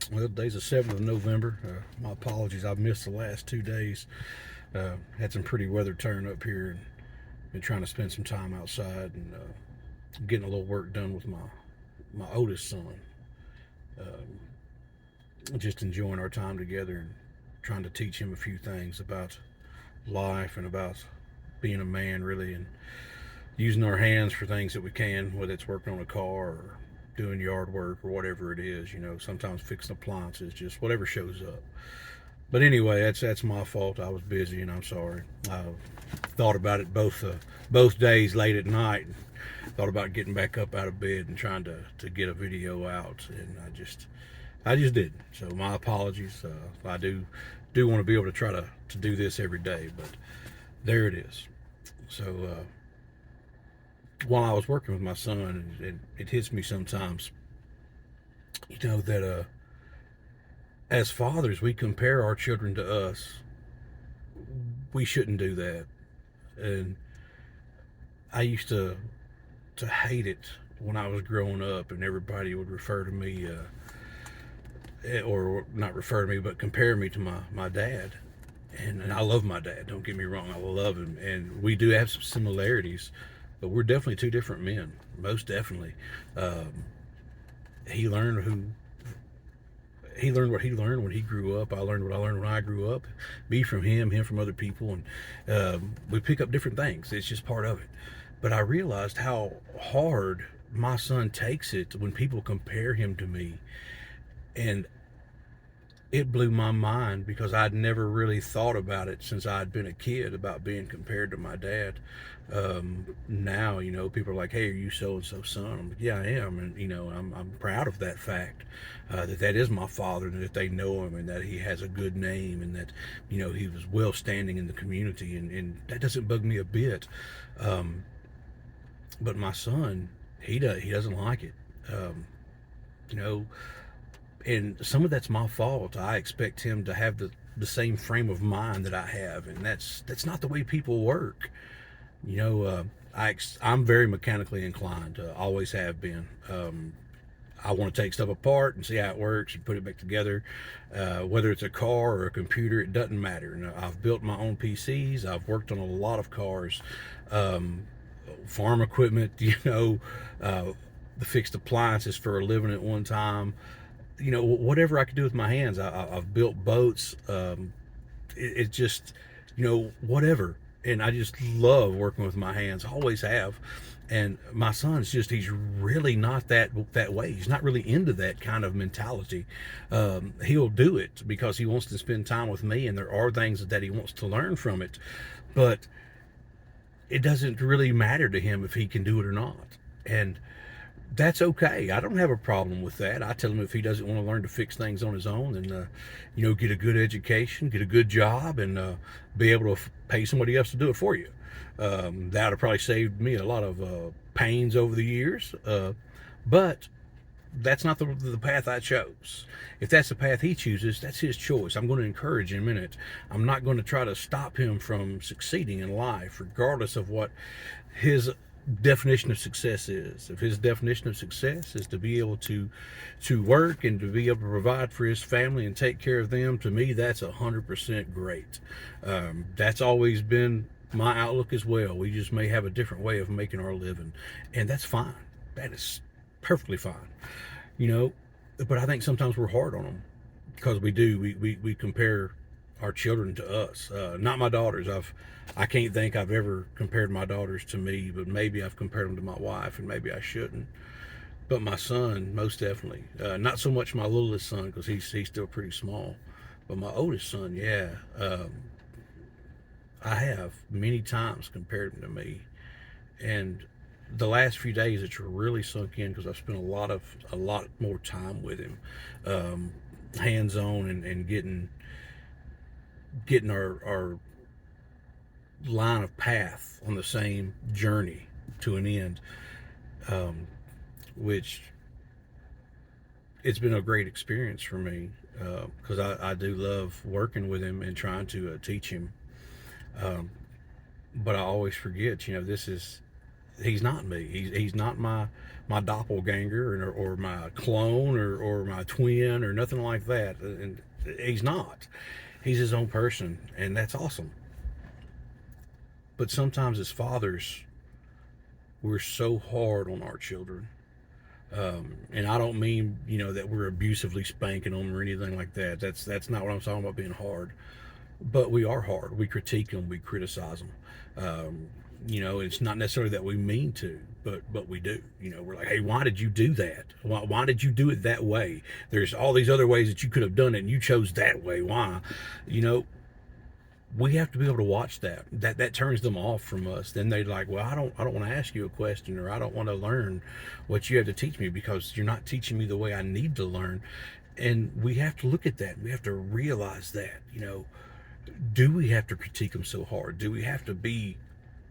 Well, today's the 7th of November. My apologies, I've missed the last 2 days. Had some pretty weather turn up here and been trying to spend some time outside and getting a little work done with my oldest son. Just enjoying our time together and trying to teach him a few things about life and about being a man, really, and using our hands for things that we can, whether it's working on a car or doing yard work or whatever it is. Sometimes fixing appliances, just whatever shows up. But anyway, that's my fault. I was busy, and I'm sorry. I thought about it both days late at night. Thought about getting back up out of bed and trying to get a video out, and I just didn't. So my apologies. I do want to be able to try to do this every day, but there it is. So while I was working with my son, and it hits me sometimes, that as fathers, we compare our children to us. We shouldn't do that. And I used to hate it when I was growing up, and everybody would refer to me, or not refer to me, but compare me to my dad. And I love my dad. Don't get me wrong, I love him, and we do have some similarities, but we're definitely two different men. Most definitely. He learned who he learned what he learned when he grew up. I learned what I learned when I grew up. Me from him from other people, and we pick up different things. It's just part of it. But I realized how hard my son takes it when people compare him to me, and it blew my mind because I'd never really thought about it since I'd been a kid about being compared to my dad. Now, people are like, "Hey, are you so and so son?" I'm like, "Yeah, I am," and I'm proud of that fact, that is my father, and that they know him, and that he has a good name, and that he was well standing in the community, and that doesn't bug me a bit. Um, but my son, he doesn't like it. You know, and some of that's my fault. I expect him to have the same frame of mind that I have, and that's not the way people work. You know, I'm very mechanically inclined. Always have been. I want to take stuff apart and see how it works and put it back together. Whether it's a car or a computer, it doesn't matter. And I've built my own PCs. I've worked on a lot of cars, um, farm equipment. Uh, the fixed appliances for a living at one time. Whatever I could do with my hands. I've built boats. It just, whatever. And I just love working with my hands. Always have. And my son's he's really not that way. He's not really into that kind of mentality. He'll do it because he wants to spend time with me, and there are things that he wants to learn from it. But it doesn't really matter to him if he can do it or not. And that's okay. I don't have a problem with that. I tell him if he doesn't want to learn to fix things on his own, then get a good education, get a good job, and be able to pay somebody else to do it for you. That would have probably saved me a lot of pains over the years. But that's not the path I chose. If that's the path he chooses, that's his choice. I'm going to encourage him in it. I'm not going to try to stop him from succeeding in life, regardless of what his definition of success is. If his definition of success is to be able to work and to be able to provide for his family and take care of them, to me that's 100% great. That's always been my outlook as well. We just may have a different way of making our living, and that's fine. That is perfectly fine. you know but I think sometimes we're hard on them because we compare our children to us. Not my daughters. I can't think I've ever compared my daughters to me, but maybe I've compared them to my wife, and maybe I shouldn't. But my son, most definitely. Not so much my littlest son, because he's still pretty small, but my oldest son, yeah. I have many times compared him to me, and the last few days it's really sunk in because I've spent a lot more time with him, hands on, and getting our line of path on the same journey to an end, which it's been a great experience for me, because I do love working with him and trying to teach him, but I always forget, this is He's not me. He's not my doppelganger or my clone or my twin or nothing like that. And he's not. He's his own person, and that's awesome. But sometimes as fathers, we're so hard on our children. And I don't mean, that we're abusively spanking them or anything like that. That's not what I'm talking about being hard. But we are hard. We critique them. We criticize them. It's not necessarily that we mean to, but we do. We're like, hey, why did you do that? Why did you do it that way? There's all these other ways that you could have done it, and you chose that way. Why? You know, we have to be able to watch that. That turns them off from us. Then they're like, well, I don't want to ask you a question, or I don't want to learn what you have to teach me because you're not teaching me the way I need to learn. And we have to look at that. We have to realize that. Do we have to critique them so hard? Do we have to be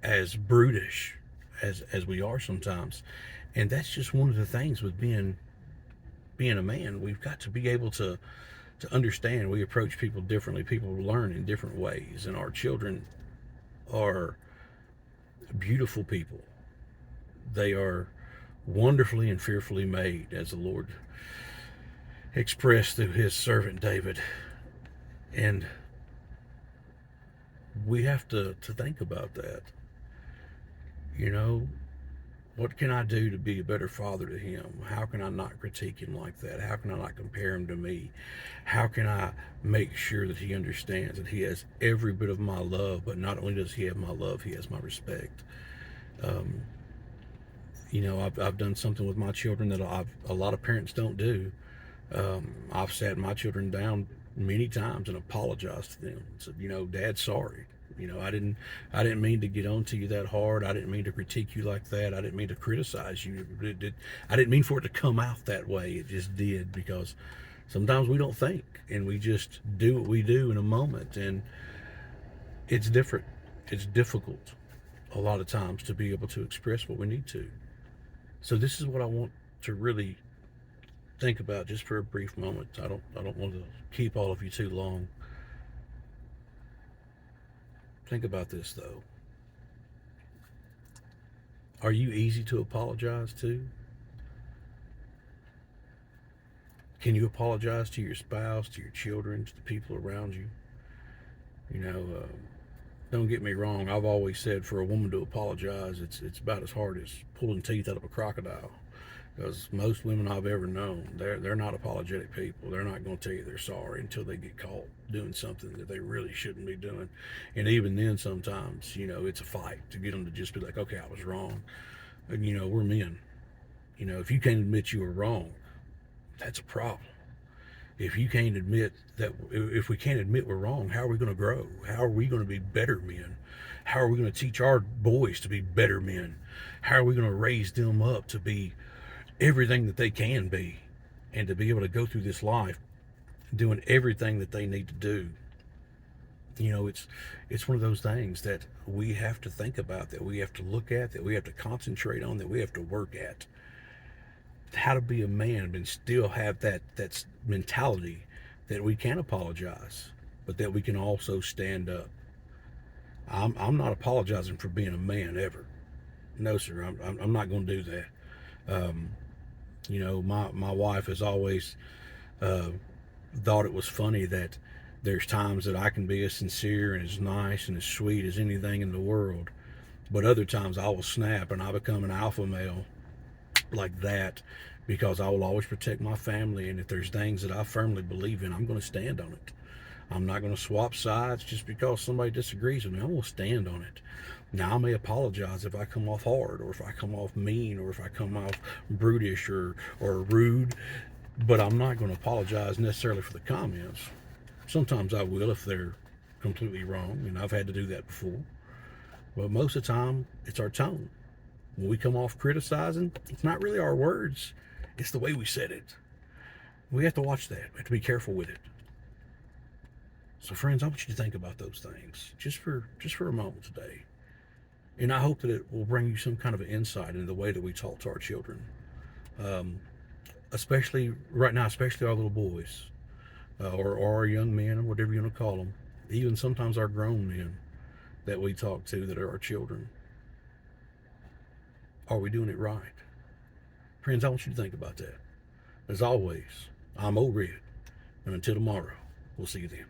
as brutish as we are sometimes? And that's just one of the things with being a man. We've got to be able to understand we approach people differently. People learn in different ways, and our children are beautiful people. They are wonderfully and fearfully made, as the Lord expressed through his servant David. And we have to think about that. You know, what can I do to be a better father to him? How can I not critique him like that? How can I not compare him to me? How can I make sure that he understands that he has every bit of my love, but not only does he have my love, he has my respect. Um, I've done something with my children that a lot of parents don't do. I've sat my children down many times and apologized to them. Said, Dad, sorry. I didn't mean to get on to you that hard. I didn't mean to critique you like that. I didn't mean to criticize you. I didn't mean for it to come out that way. It just did because sometimes we don't think and we just do what we do in a moment, and it's different. It's difficult a lot of times to be able to express what we need to. So this is what I want to really think about just for a brief moment. I don't want to keep all of you too long. Think about this though. Are you easy to apologize to? Can you apologize to your spouse, to your children, to the people around you? You know, don't get me wrong. I've always said for a woman to apologize, it's about as hard as pulling teeth out of a crocodile. Because most women I've ever known, they're not apologetic people. They're not going to tell you they're sorry until they get caught doing something that they really shouldn't be doing. And even then, sometimes it's a fight to get them to just be like, okay, I was wrong. And we're men. If you can't admit you were wrong, that's a problem. If you can't admit that, if we can't admit we're wrong, how are we going to grow? How are we going to be better men? How are we going to teach our boys to be better men? How are we going to raise them up to be everything that they can be and to be able to go through this life doing everything that they need to do? It's one of those things that we have to think about, that we have to look at, that we have to concentrate on, that we have to work at. How to be a man and still have that mentality that we can apologize, but that we can also stand up. I'm not apologizing for being a man ever. No, sir. I'm not going to do that. My wife has always uh, thought it was funny that there's times that I can be as sincere and as nice and as sweet as anything in the world, but other times I will snap and I become an alpha male like that, because I will always protect my family. And if there's things that I firmly believe in, I'm going to stand on it. I'm not going to swap sides just because somebody disagrees with me. I'm going to stand on it. Now, I may apologize if I come off hard, or if I come off mean, or if I come off brutish or rude, but I'm not going to apologize necessarily for the comments. Sometimes I will if they're completely wrong, and I've had to do that before. But most of the time, it's our tone. When we come off criticizing, it's not really our words, it's the way we said it. We have to watch that. We have to be careful with it. So, friends, I want you to think about those things just for a moment today. And I hope that it will bring you some kind of an insight into the way that we talk to our children, especially right now, especially our little boys, or our young men, or whatever you want to call them. Even sometimes our grown men that we talk to that are our children. Are we doing it right? Friends, I want you to think about that. As always, I'm O Red, and until tomorrow, we'll see you then.